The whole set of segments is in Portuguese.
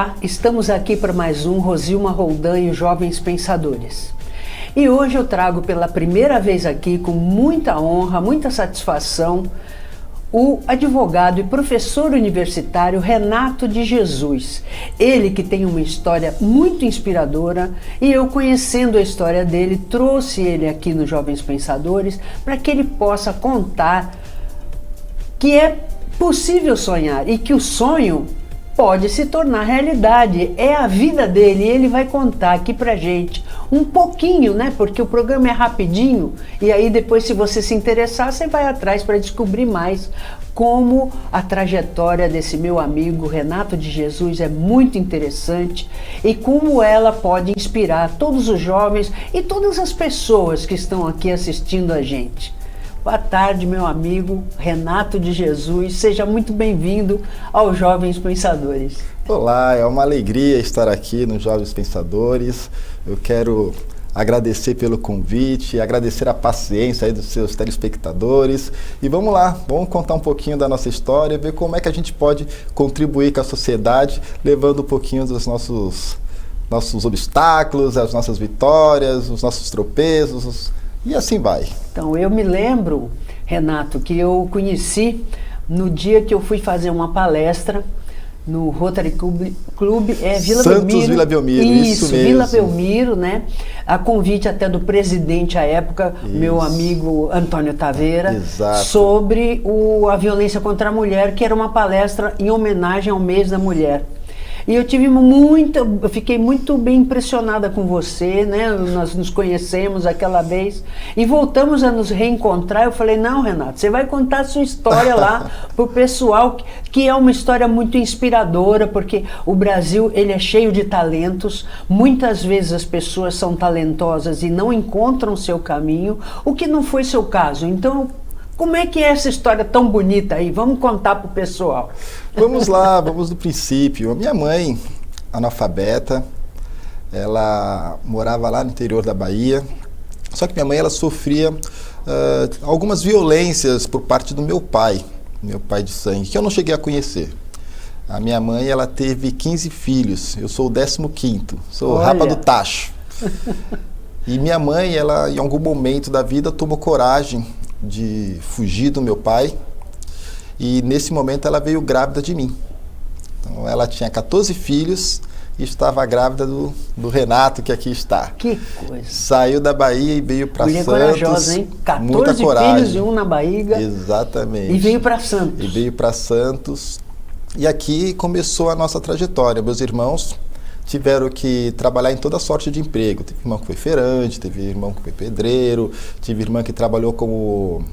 Olá, estamos aqui para mais um Rosilma Roldan e os Jovens Pensadores. E hoje eu trago pela primeira vez aqui, com muita honra, muita satisfação, o advogado e professor universitário Renato de Jesus. Ele que tem uma história muito inspiradora e eu, conhecendo a história dele, trouxe ele aqui nos Jovens Pensadores para que ele possa contar que é possível sonhar e que o sonho pode se tornar realidade. É a vida dele e ele vai contar aqui pra gente um pouquinho, né? Porque o programa é rapidinho e aí depois, se você se interessar, você vai atrás para descobrir mais como a trajetória desse meu amigo Renato de Jesus é muito interessante e como ela pode inspirar todos os jovens e todas as pessoas que estão aqui assistindo a gente. Boa tarde, meu amigo Renato de Jesus. Seja muito bem-vindo aos Jovens Pensadores. Olá, é uma alegria estar aqui nos Jovens Pensadores. Eu quero agradecer pelo convite, agradecer a paciência aí dos seus telespectadores. E vamos lá, vamos contar um pouquinho da nossa história, ver como é que a gente pode contribuir com a sociedade, levando um pouquinho dos nossos obstáculos, as nossas vitórias, os nossos tropeços. E assim vai. Então, eu me lembro, Renato, que eu conheci no dia que eu fui fazer uma palestra no Rotary Club Vila Santos, Belmiro. Vila Belmiro, isso mesmo. Vila Belmiro, né? A convite até do presidente à época, isso. Meu amigo Antônio Taveira, exato, sobre a violência contra a mulher, que era uma palestra em homenagem ao mês da mulher. E eu fiquei muito bem impressionada com você, né? Nós nos conhecemos aquela vez e voltamos a nos reencontrar. Eu falei, não, Renato, você vai contar a sua história lá pro pessoal, que é uma história muito inspiradora, porque o Brasil, ele é cheio de talentos. Muitas vezes as pessoas são talentosas e não encontram o seu caminho, o que não foi seu caso. Então, como é que é essa história tão bonita aí? Vamos contar pro pessoal. Vamos lá, vamos do princípio. A minha mãe, analfabeta, ela morava lá no interior da Bahia, só que minha mãe, ela sofria algumas violências por parte do meu pai de sangue, que eu não cheguei a conhecer. A minha mãe, ela teve 15 filhos, eu sou o 15º, sou rapa do tacho. E minha mãe, ela em algum momento da vida tomou coragem de fugir do meu pai e nesse momento ela veio grávida de mim. Então ela tinha 14 filhos e estava grávida do Renato, que aqui está. Que coisa! Saiu da Bahia e veio para Santos. Corajosa, hein? 14 filhos e um na barriga. Exatamente. E veio para Santos. E veio para Santos. E aqui começou a nossa trajetória. Meus irmãos tiveram que trabalhar em toda sorte de emprego. Teve irmão que foi feirante, teve irmão que foi pedreiro, tive irmã que trabalhou como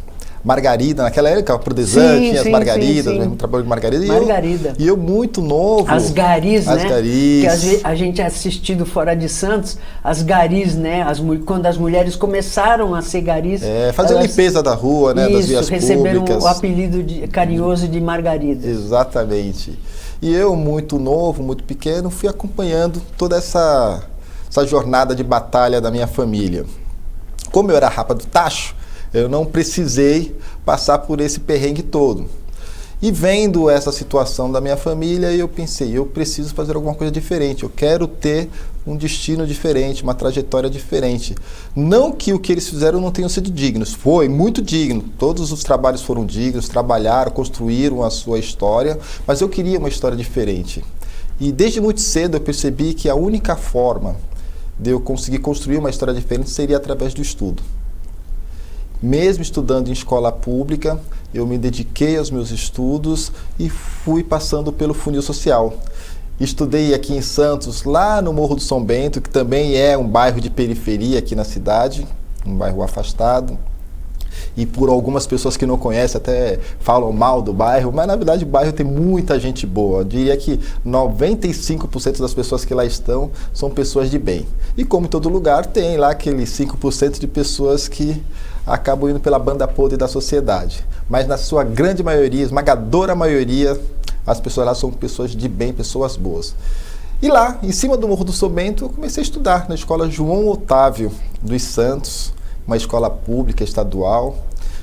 margarida, naquela época, prodesante, tinha as margaridas, mesmo trabalho de margarida. E eu muito novo. As garis, né? As garis. Que a gente assistindo fora de Santos, as garis, né? Quando as mulheres começaram a ser garis. Fazer limpeza da rua, né? Das vias receberam públicas. O apelido carinhoso de margaridas. Exatamente. E eu, muito novo, muito pequeno, fui acompanhando toda essa jornada de batalha da minha família. Como eu era rapa do tacho, eu não precisei passar por esse perrengue todo. E vendo essa situação da minha família, eu pensei, eu preciso fazer alguma coisa diferente, eu quero ter um destino diferente, uma trajetória diferente. Não que o que eles fizeram não tenham sido dignos, foi muito digno, todos os trabalhos foram dignos, trabalharam, construíram a sua história, mas eu queria uma história diferente. E desde muito cedo eu percebi que a única forma de eu conseguir construir uma história diferente seria através do estudo. Mesmo estudando em escola pública, eu me dediquei aos meus estudos e fui passando pelo funil social. Estudei aqui em Santos, lá no Morro do São Bento, que também é um bairro de periferia aqui na cidade, um bairro afastado. E por algumas pessoas que não conhecem até falam mal do bairro, mas na verdade o bairro tem muita gente boa. Eu diria que 95% das pessoas que lá estão são pessoas de bem. E como em todo lugar, tem lá aqueles 5% de pessoas que acabam indo pela banda podre da sociedade. Mas na sua grande maioria, esmagadora maioria, as pessoas lá são pessoas de bem, pessoas boas. E lá, em cima do Morro do São Bento, eu comecei a estudar na escola João Otávio dos Santos, uma escola pública estadual.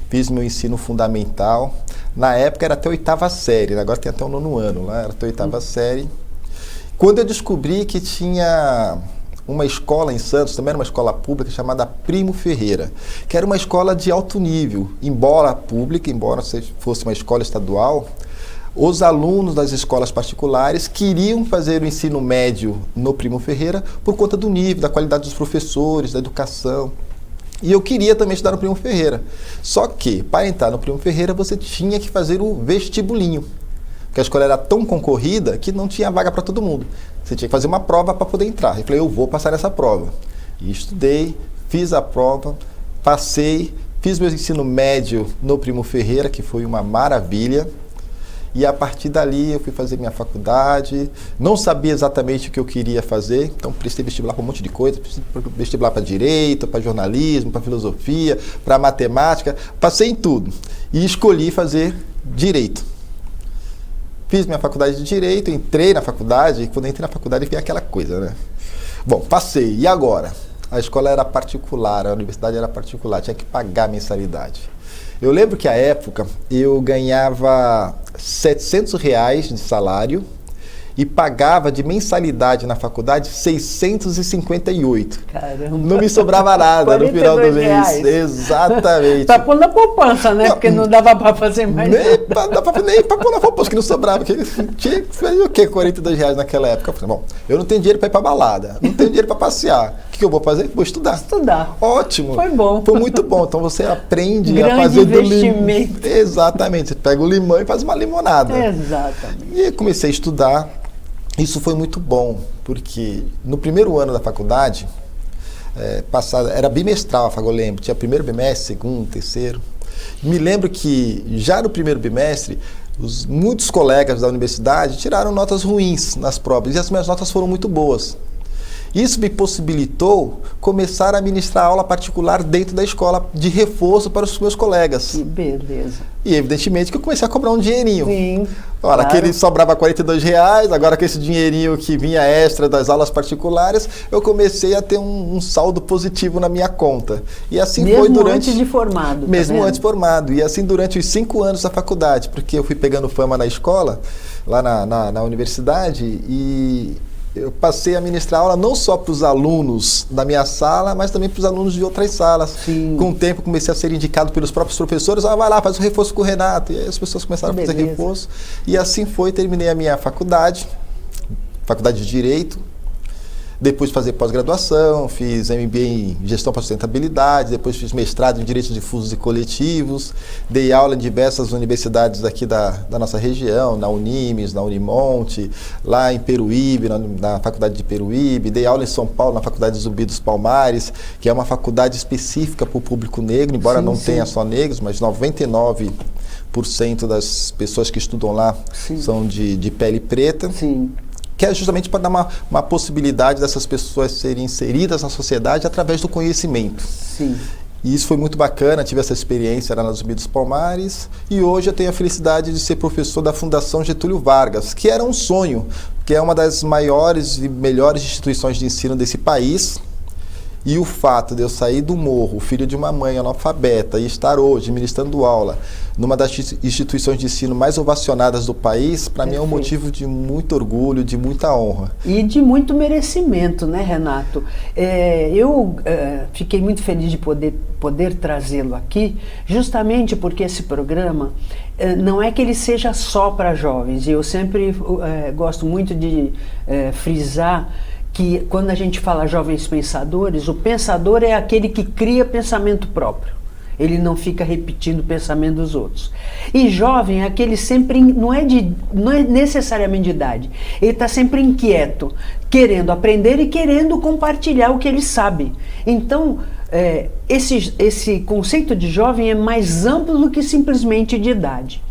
Fiz meu ensino fundamental. Na época era até a 8ª série, agora tem até o 9º ano, lá era até a 8ª série. quando eu descobri que tinha uma escola em Santos, também era uma escola pública, chamada Primo Ferreira, que era uma escola de alto nível, embora pública, embora fosse uma escola estadual. Os alunos das escolas particulares queriam fazer o ensino médio no Primo Ferreira por conta do nível, da qualidade dos professores, da educação. E eu queria também estudar no Primo Ferreira. Só que, para entrar no Primo Ferreira, você tinha que fazer o vestibulinho. Porque a escola era tão concorrida que não tinha vaga para todo mundo. Você tinha que fazer uma prova para poder entrar. Eu falei, eu vou passar nessa prova. E estudei, fiz a prova, passei, fiz meu ensino médio no Primo Ferreira, que foi uma maravilha. E a partir dali eu fui fazer minha faculdade, não sabia exatamente o que eu queria fazer, então prestei vestibular para um monte de coisa, prestei vestibular para direito, para jornalismo, para filosofia, para matemática, passei em tudo e escolhi fazer direito. Fiz minha faculdade de direito, entrei na faculdade, e quando entrei na faculdade veio aquela coisa, né? Bom, passei, e agora? A escola era particular, a universidade era particular, tinha que pagar mensalidade. Eu lembro que à época eu ganhava R$700 de salário e pagava de mensalidade na faculdade 658. Caramba! Não me sobrava nada no final do mês. Exatamente. Para pôr na poupança, né? Porque não dava para fazer mais. Nem para pôr na poupança, que não sobrava. Tinha que fazer o quê? R$42 naquela época. Eu falei, bom, eu não tenho dinheiro para ir para balada, não tenho dinheiro para passear. O que eu vou fazer? Vou estudar. Estudar. Ótimo. Foi bom. Foi muito bom. Então você aprende grande a fazer do investimento. limão. Exatamente. Você pega o limão e faz uma limonada. Exatamente. E comecei a estudar. Isso foi muito bom, porque no primeiro ano da faculdade, era bimestral, eu lembro, tinha primeiro bimestre, segundo, terceiro. Me lembro que já no primeiro bimestre, muitos colegas da universidade tiraram notas ruins nas provas, e as minhas notas foram muito boas. Isso me possibilitou começar a ministrar aula particular dentro da escola, de reforço para os meus colegas. Que beleza. E evidentemente que eu comecei a cobrar um dinheirinho. Sim. Ora, claro. aquele sobrava R$42, agora com esse dinheirinho que vinha extra das aulas particulares, eu comecei a ter um saldo positivo na minha conta. E assim mesmo foi durante... antes de formado. Mesmo antes de formado. E assim durante os 5 anos da faculdade, porque eu fui pegando fama na escola, lá na universidade, e eu passei a ministrar aula não só para os alunos da minha sala, mas também para os alunos de outras salas. Sim. Com o tempo comecei a ser indicado pelos próprios professores, vai lá, faz o reforço com o Renato. E aí as pessoas começaram a fazer reforço. E assim foi, terminei a minha faculdade de Direito. Depois fazer pós-graduação, fiz MBA em Gestão para Sustentabilidade, depois fiz mestrado em Direitos Difusos e Coletivos, dei aula em diversas universidades aqui da nossa região, na Unimes, na Unimonte, lá em Peruíbe, na Faculdade de Peruíbe, dei aula em São Paulo, na Faculdade Zumbi dos Palmares, que é uma faculdade específica para o público negro, embora não tenha só negros, mas 99% das pessoas que estudam lá são de pele preta. Sim. Que é justamente para dar uma possibilidade dessas pessoas serem inseridas na sociedade através do conhecimento. Sim. E isso foi muito bacana, tive essa experiência lá na Zumbi dos Palmares, e hoje eu tenho a felicidade de ser professor da Fundação Getúlio Vargas, que era um sonho, que é uma das maiores e melhores instituições de ensino desse país. E o fato de eu sair do morro, filho de uma mãe analfabeta, e estar hoje ministrando aula numa das instituições de ensino mais ovacionadas do país, para mim é um motivo de muito orgulho, de muita honra. E de muito merecimento, né, Renato? Eu fiquei muito feliz de poder trazê-lo aqui, justamente porque esse programa não é que ele seja só para jovens. E eu sempre gosto muito de frisar que quando a gente fala jovens pensadores, o pensador é aquele que cria pensamento próprio. Ele não fica repetindo o pensamento dos outros. E jovem é aquele sempre, não é necessariamente de idade, ele está sempre inquieto, querendo aprender e querendo compartilhar o que ele sabe. Então, esse conceito de jovem é mais amplo do que simplesmente de idade.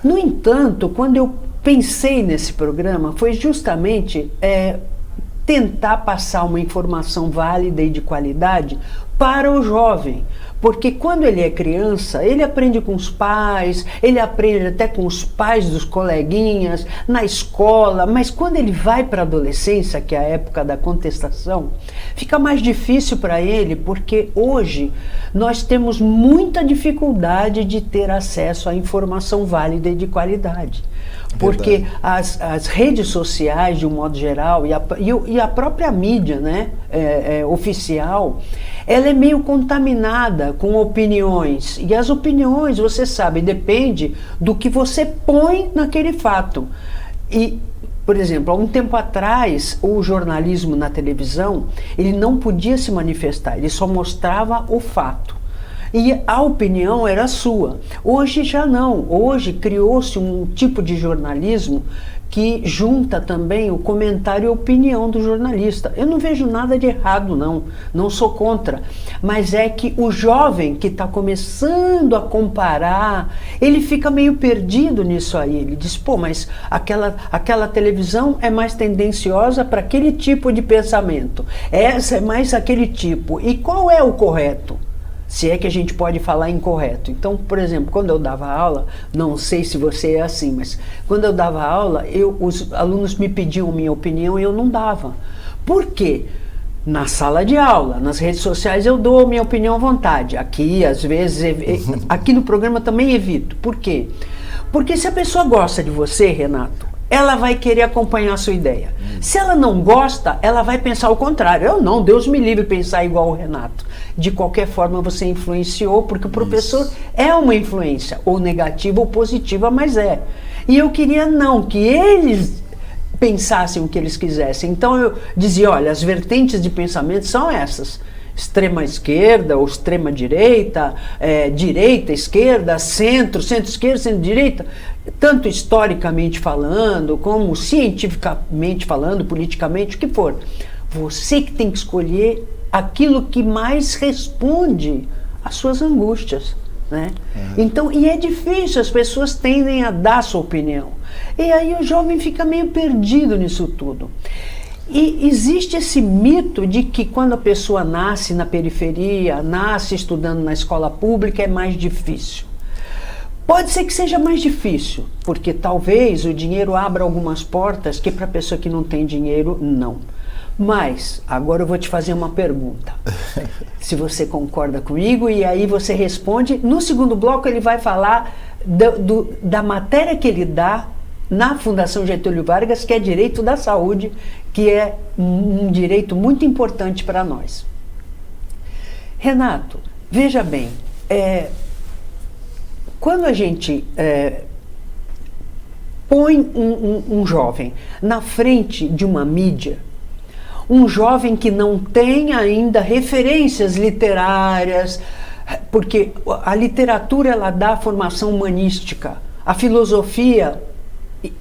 No entanto, quando eu pensei nesse programa, foi justamente tentar passar uma informação válida e de qualidade para o jovem, porque quando ele é criança, ele aprende com os pais, ele aprende até com os pais dos coleguinhas, na escola, mas quando ele vai para a adolescência, que é a época da contestação, fica mais difícil para ele, porque hoje nós temos muita dificuldade de ter acesso à informação válida e de qualidade. Porque as redes sociais, de um modo geral, e a própria mídia, né, oficial, ela é meio contaminada com opiniões. E as opiniões, você sabe, depende do que você põe naquele fato. E, por exemplo, há um tempo atrás, o jornalismo na televisão, ele não podia se manifestar, ele só mostrava o fato. E a opinião era sua. Hoje já não. Hoje criou-se um tipo de jornalismo que junta também o comentário e a opinião do jornalista. Eu não vejo nada de errado, não sou contra. Mas é que o jovem que está começando a comparar, ele fica meio perdido nisso aí. Ele diz, pô, mas aquela televisão é mais tendenciosa para aquele tipo de pensamento. Essa é mais aquele tipo. E qual é o correto? Se é que a gente pode falar incorreto. Então, por exemplo, quando eu dava aula, não sei se você é assim, mas quando eu dava aula, os alunos me pediam minha opinião e eu não dava. Por quê? Na sala de aula, nas redes sociais eu dou minha opinião à vontade. Aqui, às vezes, aqui no programa também evito. Por quê? Porque se a pessoa gosta de você, Renato, ela vai querer acompanhar a sua ideia. Se ela não gosta, ela vai pensar o contrário. Eu não, Deus me livre pensar igual o Renato. De qualquer forma você influenciou, porque o professor é uma influência, ou negativa ou positiva, mas é. E eu queria que eles pensassem o que eles quisessem. Então eu dizia, olha, as vertentes de pensamento são essas. Extrema esquerda ou extrema direita, direita, esquerda, centro-esquerda, centro-direita, tanto historicamente falando, como cientificamente falando, politicamente, o que for. Você que tem que escolher aquilo que mais responde às suas angústias, né? Então, e é difícil, as pessoas tendem a dar a sua opinião. E aí o jovem fica meio perdido nisso tudo. E existe esse mito de que quando a pessoa nasce na periferia, nasce estudando na escola pública, é mais difícil. Pode ser que seja mais difícil, porque talvez o dinheiro abra algumas portas que para a pessoa que não tem dinheiro, não. Mas, agora eu vou te fazer uma pergunta. Se você concorda comigo, e aí você responde. No segundo bloco ele vai falar da matéria que ele dá na Fundação Getúlio Vargas, que é direito da saúde, que é um direito muito importante para nós. Renato, veja bem, quando a gente põe um jovem na frente de uma mídia, um jovem que não tem ainda referências literárias, porque a literatura ela dá formação humanística, a filosofia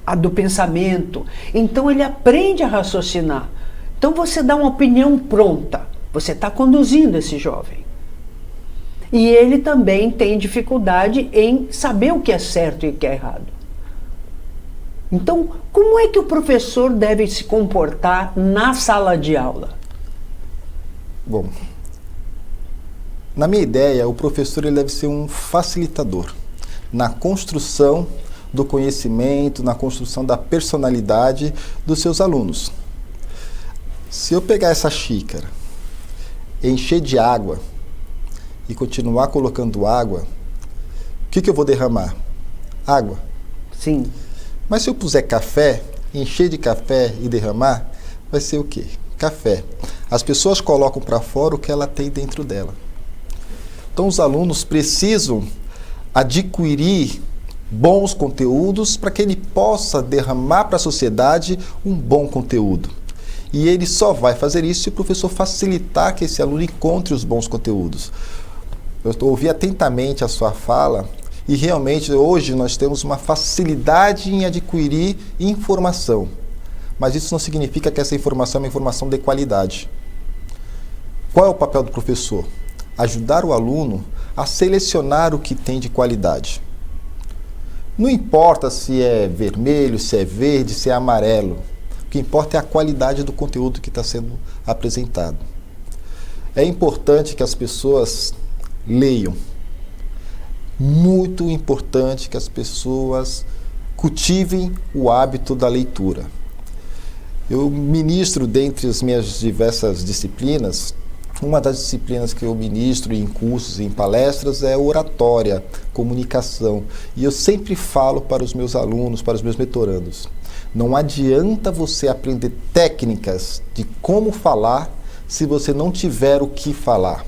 a do pensamento, então ele aprende a raciocinar. Então você dá uma opinião pronta, você está conduzindo esse jovem. E ele também tem dificuldade em saber o que é certo e o que é errado. Então, como é que o professor deve se comportar na sala de aula? Bom, na minha ideia, o professor ele deve ser um facilitador na construção do conhecimento, na construção da personalidade dos seus alunos. Se eu pegar essa xícara, encher de água e continuar colocando água, o que eu vou derramar? Água. Sim. Mas se eu puser café, encher de café e derramar, vai ser o quê? Café. As pessoas colocam para fora o que ela tem dentro dela. Então os alunos precisam adquirir bons conteúdos para que ele possa derramar para a sociedade um bom conteúdo. E ele só vai fazer isso se o professor facilitar que esse aluno encontre os bons conteúdos. Eu ouvi atentamente a sua fala e realmente hoje nós temos uma facilidade em adquirir informação. Mas isso não significa que essa informação é uma informação de qualidade. Qual é o papel do professor? Ajudar o aluno a selecionar o que tem de qualidade. Não importa se é vermelho, se é verde, se é amarelo. O que importa é a qualidade do conteúdo que está sendo apresentado. É importante que as pessoas leiam. Muito importante que as pessoas cultivem o hábito da leitura. Eu ministro, dentre as minhas diversas disciplinas, Uma das disciplinas que eu ministro em cursos e em palestras é oratória, comunicação. E eu sempre falo para os meus alunos, para os meus mentorandos, não adianta você aprender técnicas de como falar se você não tiver o que falar.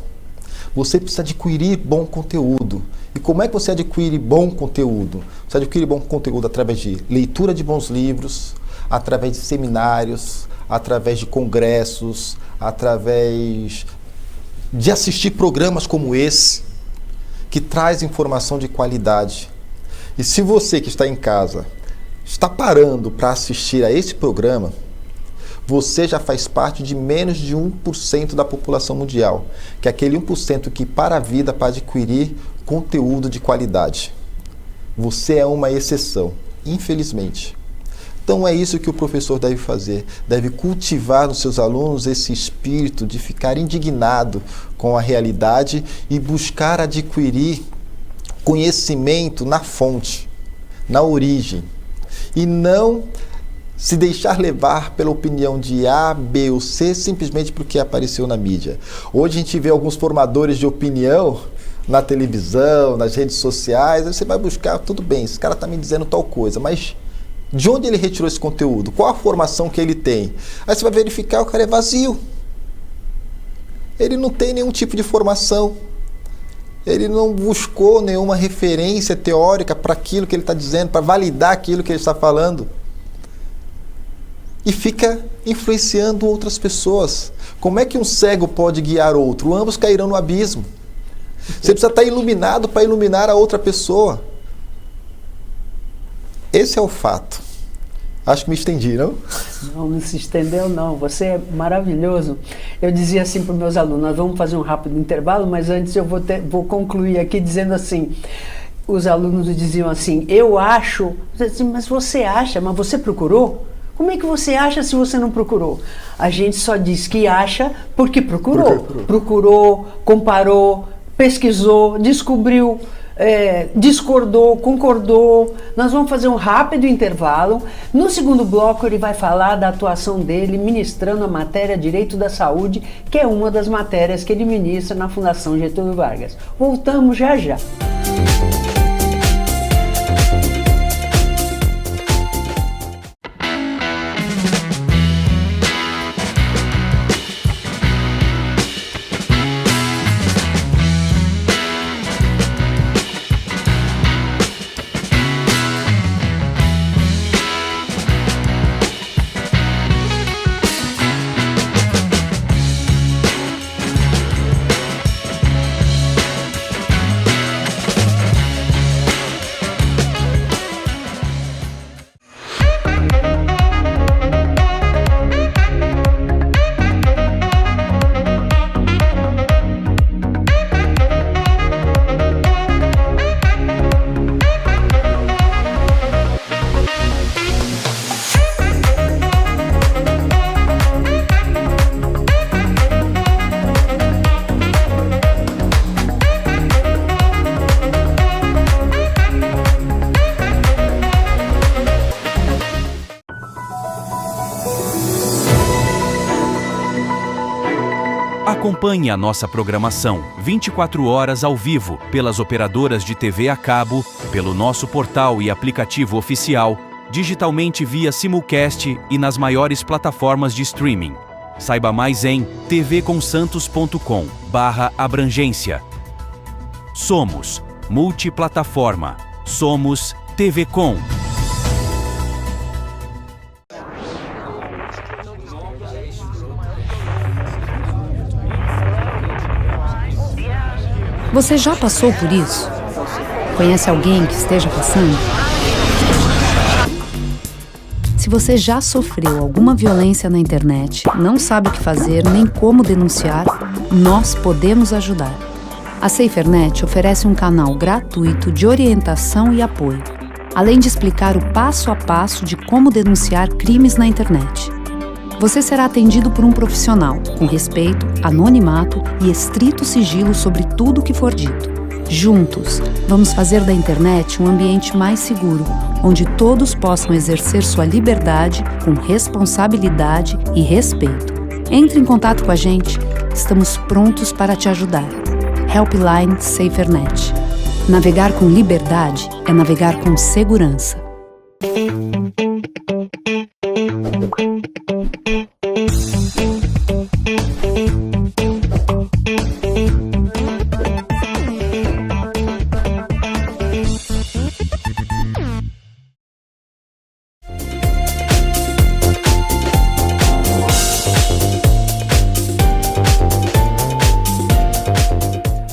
Você precisa adquirir bom conteúdo. E como é que você adquire bom conteúdo? Você adquire bom conteúdo através de leitura de bons livros, através de seminários, através de congressos, através de assistir programas como esse, que traz informação de qualidade. E se você que está em casa está parando para assistir a esse programa, você já faz parte de menos de 1% da população mundial, que é aquele 1% que para a vida para adquirir conteúdo de qualidade. Você é uma exceção, infelizmente. Então é isso que o professor deve fazer, deve cultivar nos seus alunos esse espírito de ficar indignado com a realidade e buscar adquirir conhecimento na fonte, na origem, e não se deixar levar pela opinião de A, B ou C simplesmente porque apareceu na mídia. Hoje a gente vê alguns formadores de opinião na televisão, nas redes sociais, aí você vai buscar, tudo bem, esse cara está me dizendo tal coisa, mas de onde ele retirou esse conteúdo? Qual a formação que ele tem? Aí você vai verificar, o cara é vazio. Ele não tem nenhum tipo de formação. Ele não buscou nenhuma referência teórica para aquilo que ele está dizendo, para validar aquilo que ele está falando. E fica influenciando outras pessoas. Como é que um cego pode guiar outro? Ambos cairão no abismo. Você precisa estar iluminado para iluminar a outra pessoa. Esse é o fato. Acho que me estendi, não? Não se estendeu, não. Você é maravilhoso. Eu dizia assim para os meus alunos, nós vamos fazer um rápido intervalo, mas antes eu vou concluir aqui dizendo assim, os alunos diziam assim, eu acho, mas você acha, mas você procurou? Como é que você acha se você não procurou? A gente só diz que acha porque procurou. Procurou, comparou, pesquisou, descobriu, discordou, concordou. Nós vamos fazer um rápido intervalo. No segundo bloco ele vai falar da atuação dele ministrando a matéria Direito da Saúde, que é uma das matérias que ele ministra na Fundação Getúlio Vargas. Voltamos já já. Acompanhe a nossa programação 24 horas ao vivo pelas operadoras de TV a cabo, pelo nosso portal e aplicativo oficial, digitalmente via simulcast e nas maiores plataformas de streaming. Saiba mais em tvcomsantos.com/abrangência. Somos multiplataforma. Somos TV Com. Você já passou por isso? Conhece alguém que esteja passando? Se você já sofreu alguma violência na internet, não sabe o que fazer nem como denunciar, nós podemos ajudar. A SaferNet oferece um canal gratuito de orientação e apoio, além de explicar o passo a passo de como denunciar crimes na internet. Você será atendido por um profissional, com respeito, anonimato e estrito sigilo sobre tudo o que for dito. Juntos, vamos fazer da internet um ambiente mais seguro, onde todos possam exercer sua liberdade com responsabilidade e respeito. Entre em contato com a gente. estamos prontos para te ajudar. Helpline SaferNet. Navegar com liberdade é navegar com segurança.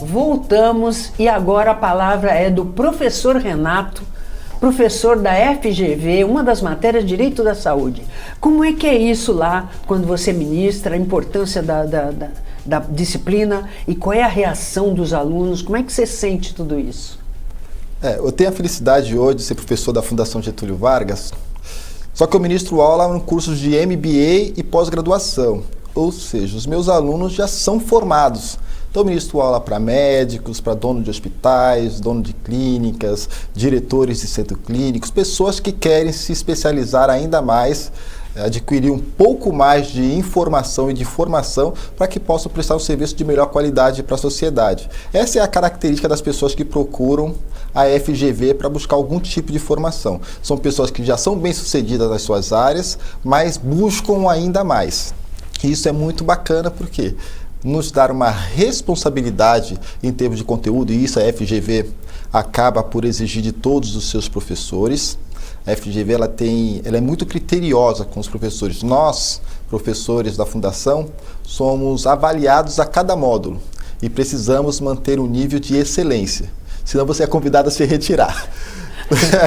Voltamos e agora a palavra é do professor Renato, professor da FGV, uma das matérias de Direito da Saúde. Como é que é isso lá, quando você ministra, a importância da disciplina e qual é a reação dos alunos? Como é que você sente tudo isso? Eu tenho a felicidade hoje de ser professor da Fundação Getúlio Vargas, só que eu ministro aula em cursos de MBA e pós-graduação, ou seja, os meus alunos já são formados. Então, eu ministro aula para médicos, para donos de hospitais, donos de clínicas, diretores de centros clínicos, pessoas que querem se especializar ainda mais, adquirir um pouco mais de informação e de formação para que possam prestar um serviço de melhor qualidade para a sociedade. Essa é a característica das pessoas que procuram a FGV para buscar algum tipo de formação. São pessoas que já são bem-sucedidas nas suas áreas, mas buscam ainda mais. E isso é muito bacana porque nos dar uma responsabilidade em termos de conteúdo, e isso a FGV acaba por exigir de todos os seus professores. A FGV ela é muito criteriosa com os professores. Nós, professores da Fundação, somos avaliados a cada módulo e precisamos manter um nível de excelência, senão você é convidado a se retirar.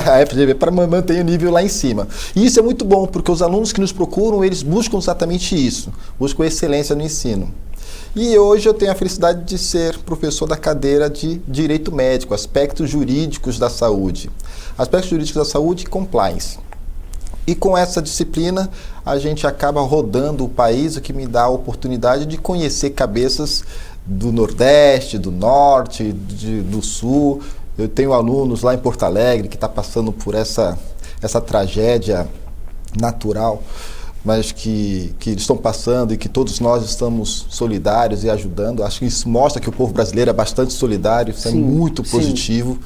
A FGV para manter o nível lá em cima. E isso é muito bom, porque os alunos que nos procuram, eles buscam exatamente isso, buscam excelência no ensino. E hoje eu tenho a felicidade de ser professor da cadeira de Direito Médico, Aspectos Jurídicos da Saúde. Aspectos Jurídicos da Saúde e Compliance. E com essa disciplina, a gente acaba rodando o país, o que me dá a oportunidade de conhecer cabeças do Nordeste, do Norte, do Sul. Eu tenho alunos lá em Porto Alegre que estão passando por essa tragédia natural, mas que estão passando e que todos nós estamos solidários e ajudando. Acho que isso mostra que o povo brasileiro é bastante solidário, isso é muito positivo.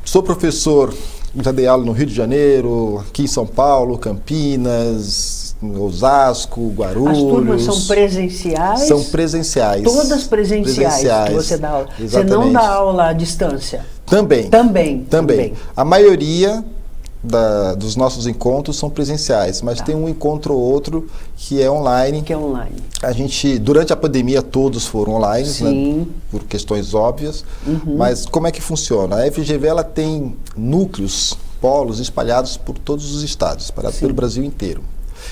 Sou professor, já dei aula no Rio de Janeiro, aqui em São Paulo, Campinas, Osasco, Guarulhos. As turmas são presenciais? São presenciais. Todas presenciais que você dá aula. Exatamente. Você não dá aula à distância? Também. A maioria dos nossos encontros são presenciais, mas tem um encontro ou outro que é online. A gente, durante a pandemia, todos foram online, né, por questões óbvias, mas como é que funciona? A FGV ela tem núcleos, polos espalhados por todos os estados, espalhados pelo Brasil inteiro.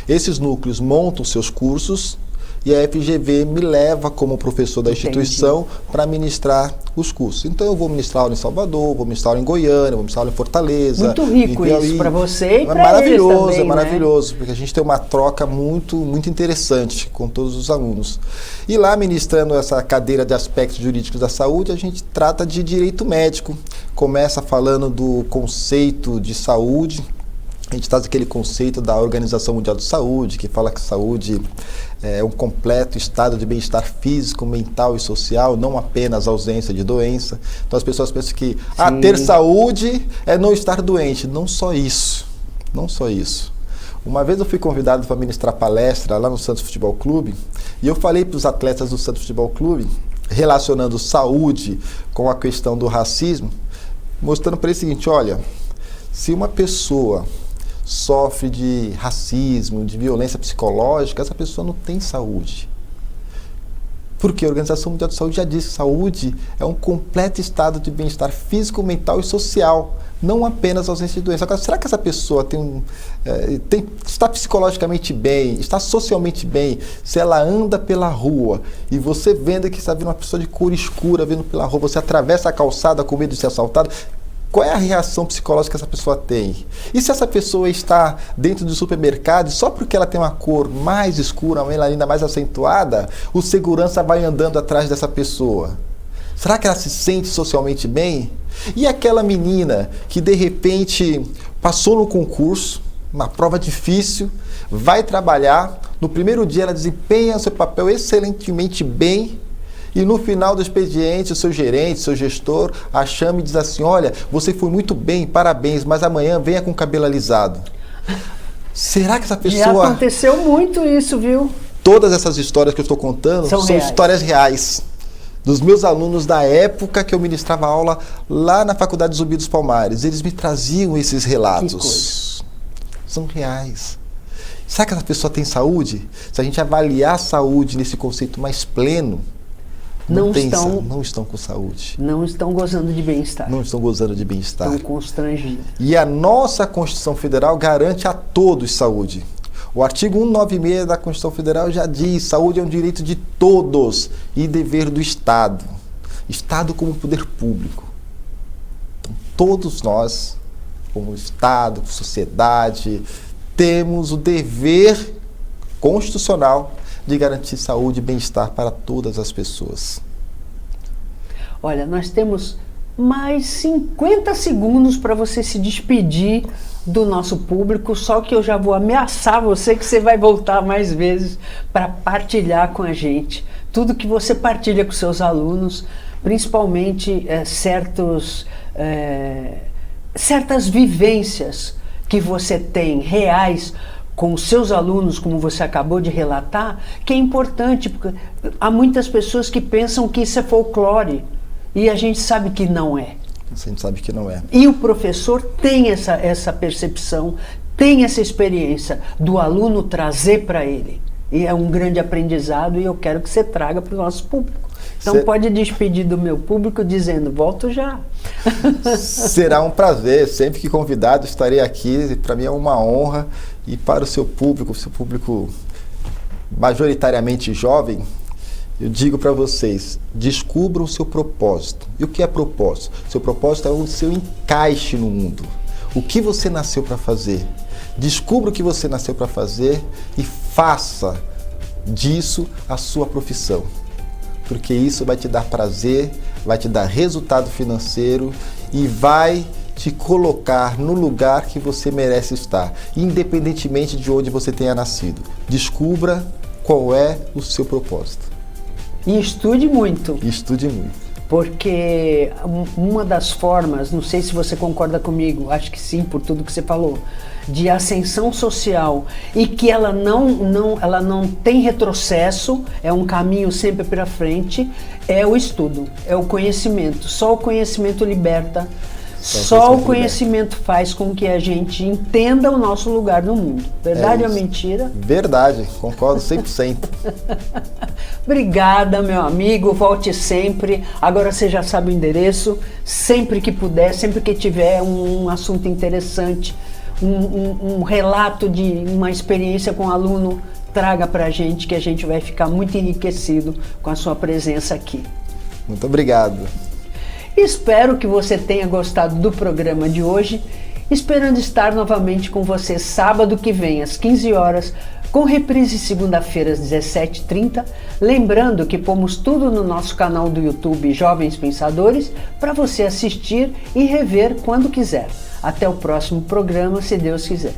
Esses núcleos montam seus cursos e a FGV me leva como professor da instituição para ministrar os cursos. Então eu vou ministrar aula em Salvador, vou ministrar aula em Goiânia, vou ministrar aula em Fortaleza. Muito rico isso para você e para eles também, é maravilhoso, porque a gente tem uma troca muito interessante com todos os alunos. E lá, ministrando essa cadeira de aspectos jurídicos da saúde, a gente trata de direito médico. Começa falando do conceito de saúde. A gente traz aquele conceito da Organização Mundial de Saúde, que fala que saúde é um completo estado de bem-estar físico, mental e social, não apenas ausência de doença. Então as pessoas pensam que ter saúde é não estar doente. Não só isso. Uma vez eu fui convidado para ministrar palestra lá no Santos Futebol Clube e eu falei para os atletas do Santos Futebol Clube, relacionando saúde com a questão do racismo, mostrando para eles o seguinte: olha, se uma pessoa sofre de racismo, de violência psicológica, essa pessoa não tem saúde. Porque a Organização Mundial de Saúde já disse que saúde é um completo estado de bem-estar físico, mental e social, não apenas ausência de doença. Agora, será que essa pessoa está psicologicamente bem, está socialmente bem, se ela anda pela rua e você vendo que está vendo uma pessoa de cor escura vindo pela rua, você atravessa a calçada com medo de ser assaltado? Qual é a reação psicológica que essa pessoa tem? E se essa pessoa está dentro do supermercado e só porque ela tem uma cor mais escura, uma melanina mais acentuada, o segurança vai andando atrás dessa pessoa? Será que ela se sente socialmente bem? E aquela menina que de repente passou no concurso, uma prova difícil, vai trabalhar, No primeiro dia ela desempenha o seu papel excelentemente bem e no final do expediente o seu gerente, o seu gestor a chama e diz assim: olha, você foi muito bem, parabéns, mas amanhã venha com o cabelo alisado. Será que essa pessoa... Já aconteceu muito isso, viu? Todas essas histórias que eu estou contando são histórias reais. Dos meus alunos da época que eu ministrava aula lá na Faculdade Zumbi dos Palmares. Eles me traziam esses relatos. São reais. Será que essa pessoa tem saúde? Se a gente avaliar a saúde nesse conceito mais pleno, não estão com saúde. Não estão gozando de bem-estar. Não estão gozando de bem-estar. Estão constrangidos. E a nossa Constituição Federal garante a todos saúde. O artigo 196 da Constituição Federal já diz: saúde é um direito de todos e dever do Estado. Estado como poder público. Então, todos nós, como Estado, como sociedade, temos o dever constitucional de garantir saúde e bem-estar para todas as pessoas. Olha, nós temos mais 50 segundos para você se despedir do nosso público, só que eu já vou ameaçar você que você vai voltar mais vezes para partilhar com a gente tudo que você partilha com seus alunos, principalmente certas vivências que você tem reais com os seus alunos, como você acabou de relatar, que é importante, porque há muitas pessoas que pensam que isso é folclore, e a gente sabe que não é. A gente sabe que não é. E o professor tem essa percepção, tem essa experiência do aluno trazer para ele. E é um grande aprendizado e eu quero que você traga para o nosso público. Então pode despedir do meu público dizendo: volto já. Será um prazer, sempre que convidado estarei aqui, para mim é uma honra. E para o seu público majoritariamente jovem, eu digo para vocês: descubram o seu propósito. E o que é propósito? Seu propósito é o seu encaixe no mundo. O que você nasceu para fazer? Descubra o que você nasceu para fazer e faça disso a sua profissão. Porque isso vai te dar prazer, vai te dar resultado financeiro e vai te colocar no lugar que você merece estar, independentemente de onde você tenha nascido. Descubra qual é o seu propósito. E estude muito. Estude muito. Porque uma das formas, não sei se você concorda comigo, acho que sim, por tudo que você falou, de ascensão social e que ela não tem retrocesso, é um caminho sempre para frente, é o estudo, é o conhecimento. Só o conhecimento liberta, só o conhecimento faz com que a gente entenda o nosso lugar no mundo. Verdade ou mentira? Verdade, concordo 100%. Obrigada, meu amigo, volte sempre. Agora você já sabe o endereço. Sempre que puder, sempre que tiver um assunto interessante, um relato de uma experiência com um aluno, traga pra gente, que a gente vai ficar muito enriquecido com a sua presença aqui. Muito obrigado. Espero que você tenha gostado do programa de hoje, esperando estar novamente com você sábado que vem, às 15 horas, com reprise segunda-feira às 17h30. Lembrando que pomos tudo no nosso canal do YouTube Jovens Pensadores para você assistir e rever quando quiser. Até o próximo programa, se Deus quiser.